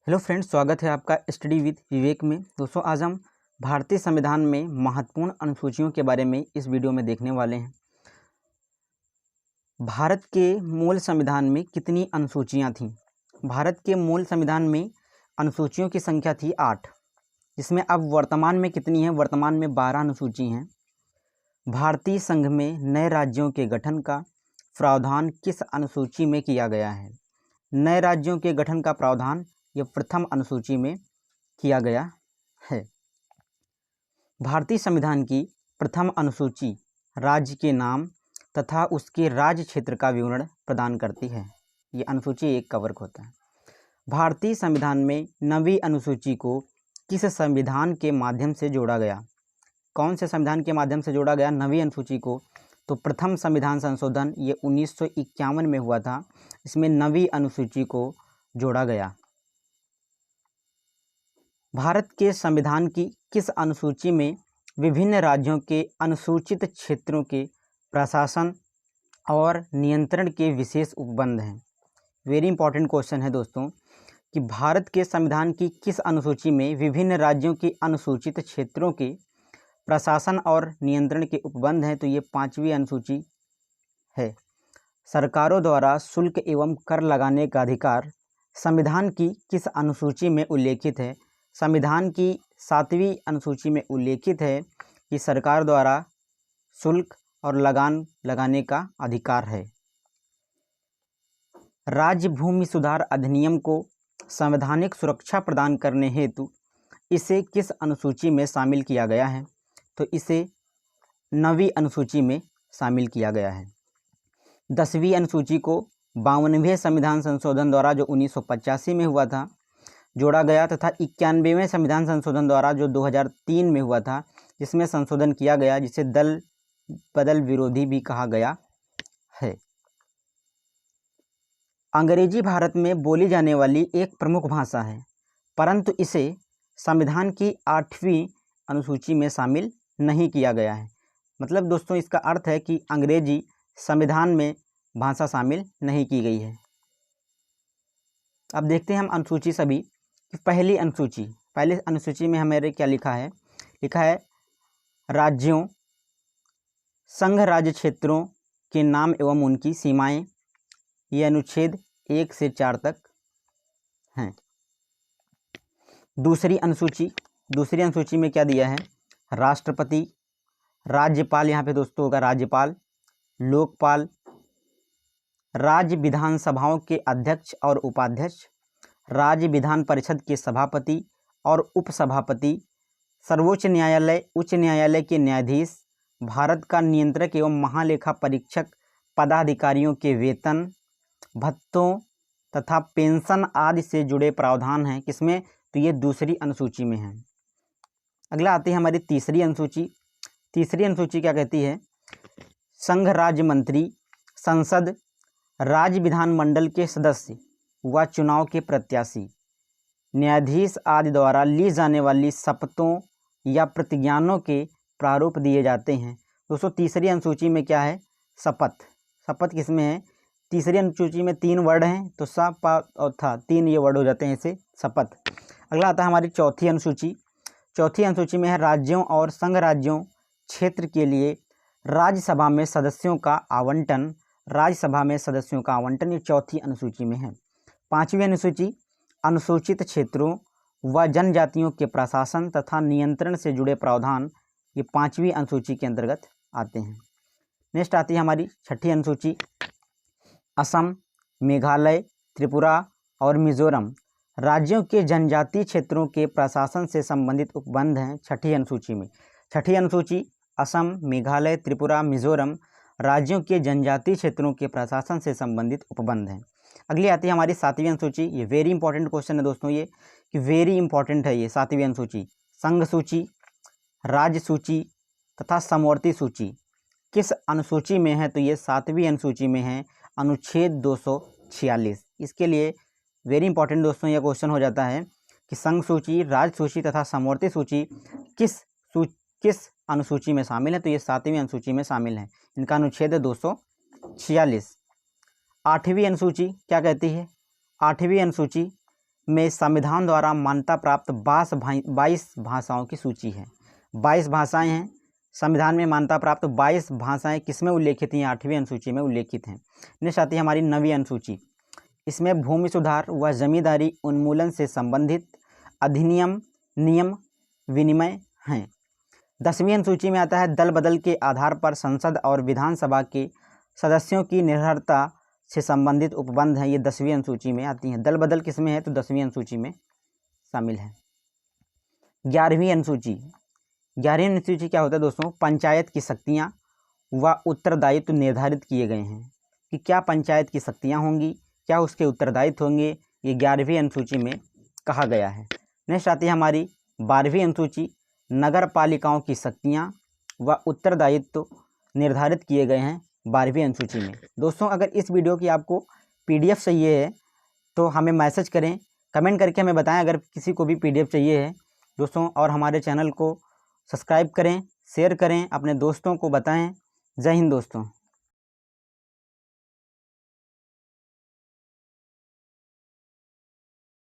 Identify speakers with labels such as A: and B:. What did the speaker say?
A: Hello friends, स्वागत है आपका स्टडी विद विवेक में। दोस्तों, आज हम भारतीय संविधान में महत्वपूर्ण अनुसूचियों के बारे में इस वीडियो में देखने वाले हैं। भारत के मूल संविधान में कितनी अनुसूचियां थीं? भारत के मूल संविधान में अनुसूचियों की संख्या थी 8, जिसमें अब वर्तमान में कितनी है? वर्तमान में 12 अनुसूची हैं। भारतीय संघ में नए राज्यों के गठन का प्रावधान किस अनुसूची में किया गया है? नए राज्यों के गठन का प्रावधान यह प्रथम अनुसूची में किया गया है। भारतीय संविधान की प्रथम अनुसूची राज्य के नाम तथा उसके राज्य क्षेत्र का विवरण प्रदान करती है। ये अनुसूची 1 का वर्ग होता है। भारतीय संविधान में नवीं अनुसूची को किस संविधान के माध्यम से जोड़ा गया? कौन से संविधान के माध्यम से जोड़ा गया नवीं अनुसूची को? तो प्रथम संविधान संशोधन ये 1951 में हुआ था। इसमें नवीं अनुसूची को जोड़ा गया। भारत के संविधान की किस अनुसूची में विभिन्न राज्यों के अनुसूचित क्षेत्रों के प्रशासन और नियंत्रण के विशेष उपबंध हैं? वेरी इंपॉर्टेंट क्वेश्चन है दोस्तों कि भारत के संविधान की किस अनुसूची में विभिन्न राज्यों के अनुसूचित क्षेत्रों के प्रशासन और नियंत्रण के उपबंध हैं? तो ये 5वीं अनुसूची है। सरकारों द्वारा शुल्क एवं कर लगाने का अधिकार संविधान की किस अनुसूची में उल्लेखित है? संविधान की 7वीं अनुसूची में उल्लेखित है कि सरकार द्वारा शुल्क और लगान लगाने का अधिकार है। राज्य भूमि सुधार अधिनियम को संवैधानिक सुरक्षा प्रदान करने हेतु इसे किस अनुसूची में शामिल किया गया है? तो इसे 9वीं अनुसूची में शामिल किया गया है। 10वीं अनुसूची को 52वें संविधान संशोधन द्वारा जो 1985 में हुआ था जोड़ा गया, तथा 91वें संविधान संशोधन द्वारा जो 2003 में हुआ था, जिसमें संशोधन किया गया, जिसे दल बदल विरोधी भी कहा गया है। अंग्रेजी भारत में बोली जाने वाली एक प्रमुख भाषा है, परंतु इसे संविधान की 8वीं अनुसूची में शामिल नहीं किया गया है। मतलब दोस्तों, इसका अर्थ है कि अंग्रेजी संविधान में भाषा शामिल नहीं की गई है। अब देखते हैं हम अनुसूची सभी। पहली अनुसूची में हमारे क्या लिखा है? लिखा है राज्यों, संघ राज्य क्षेत्रों के नाम एवं उनकी सीमाएं। ये अनुच्छेद 1 से 4 तक हैं। दूसरी अनुसूची में क्या दिया है? राष्ट्रपति, राज्यपाल, यहाँ पे दोस्तों होगा राज्यपाल, लोकपाल, राज्य विधानसभाओं के अध्यक्ष और उपाध्यक्ष, राज्य विधान परिषद के सभापति और उपसभापति, सर्वोच्च न्यायालय, उच्च न्यायालय के न्यायाधीश, भारत का नियंत्रक एवं महालेखा परीक्षक पदाधिकारियों के वेतन, भत्तों तथा पेंशन आदि से जुड़े प्रावधान हैं। किसमें? तो ये दूसरी अनुसूची में है। अगला आती है हमारी तीसरी अनुसूची। तीसरी अनुसूची क्या कहती है? संघ राज्य मंत्री, संसद, राज्य विधानमंडल के सदस्य व चुनाव के प्रत्याशी, न्यायाधीश आदि द्वारा ली जाने वाली शपथों या प्रतिज्ञानों के प्रारूप दिए जाते हैं। दोस्तों, तीसरी अनुसूची में क्या है? शपथ किसमें है? तीसरी अनुसूची में 3 वर्ड हैं, तो प और था 3 ये वर्ड हो जाते हैं इसे शपथ। अगला आता है हमारी चौथी अनुसूची। चौथी अनुसूची में है राज्यों और संघ राज्यों क्षेत्र के लिए राज्यसभा में सदस्यों का आवंटन। ये चौथी अनुसूची में है। 5वीं अनुसूची अनुसूचित क्षेत्रों व जनजातियों के प्रशासन तथा नियंत्रण से जुड़े प्रावधान, ये 5वीं अनुसूची के अंतर्गत आते हैं। नेक्स्ट आती है हमारी छठी अनुसूची। असम, मेघालय, त्रिपुरा और मिजोरम राज्यों के जनजातीय क्षेत्रों के प्रशासन से संबंधित उपबंध हैं छठी अनुसूची में। छठी अनुसूची असम, मेघालय, त्रिपुरा, मिजोरम राज्यों के जनजातीय क्षेत्रों के प्रशासन से संबंधित उपबंध हैं। अगली आती है हमारी 7वीं अनुसूची। ये वेरी इंपॉर्टेंट क्वेश्चन है दोस्तों, ये कि वेरी इंपॉर्टेंट है ये 7वीं अनुसूची। संघ सूची, राज्य सूची तथा समवर्ती सूची किस अनुसूची में है? तो ये 7वीं अनुसूची में है, अनुच्छेद 246। इसके लिए वेरी इंपॉर्टेंट दोस्तों यह क्वेश्चन हो जाता है कि संघ सूची, राज्य सूची तथा समवर्ती सूची किस अनुसूची में शामिल है? तो ये 7वीं अनुसूची में शामिल है। इनका अनुच्छेद है 246। 8वीं अनुसूची क्या कहती है? 8वीं अनुसूची में संविधान द्वारा मान्यता प्राप्त 22 भाषाओं की सूची है। 22 भाषाएं हैं संविधान में मान्यता प्राप्त। 22 भाषाएं किसमें उल्लेखित हैं? 8वीं अनुसूची में उल्लेखित हैं। नेक्स्ट आती है हमारी 9वीं अनुसूची। इसमें भूमि सुधार व जमींदारी उन्मूलन से संबंधित अधिनियम, नियम, विनिमय हैं। 10वीं अनुसूची में आता है दल बदल के आधार पर संसद और विधानसभा के सदस्यों की निर्भरता से संबंधित उपबंध हैं। ये 10वीं अनुसूची में आती हैं। दल बदल किसमें है? तो 10वीं अनुसूची में शामिल है। 11वीं अनुसूची। 11वीं अनुसूची क्या होता है दोस्तों? पंचायत की शक्तियाँ व उत्तरदायित्व निर्धारित किए गए हैं कि क्या पंचायत की शक्तियाँ होंगी, क्या उसके उत्तरदायित्व होंगे, ये 11वीं अनुसूची में कहा गया है। नेक्स्ट आती है हमारी 12वीं अनुसूची। नगर पालिकाओं की शक्तियाँ व उत्तरदायित्व निर्धारित किए गए हैं 12वीं अनुसूची में। दोस्तों अगर इस वीडियो की आपको PDF चाहिए है तो हमें मैसेज करें, कमेंट करके हमें बताएं अगर किसी को भी PDF चाहिए है दोस्तों। और हमारे चैनल को सब्सक्राइब करें, शेयर करें, अपने दोस्तों को बताएं। जय हिंद दोस्तों।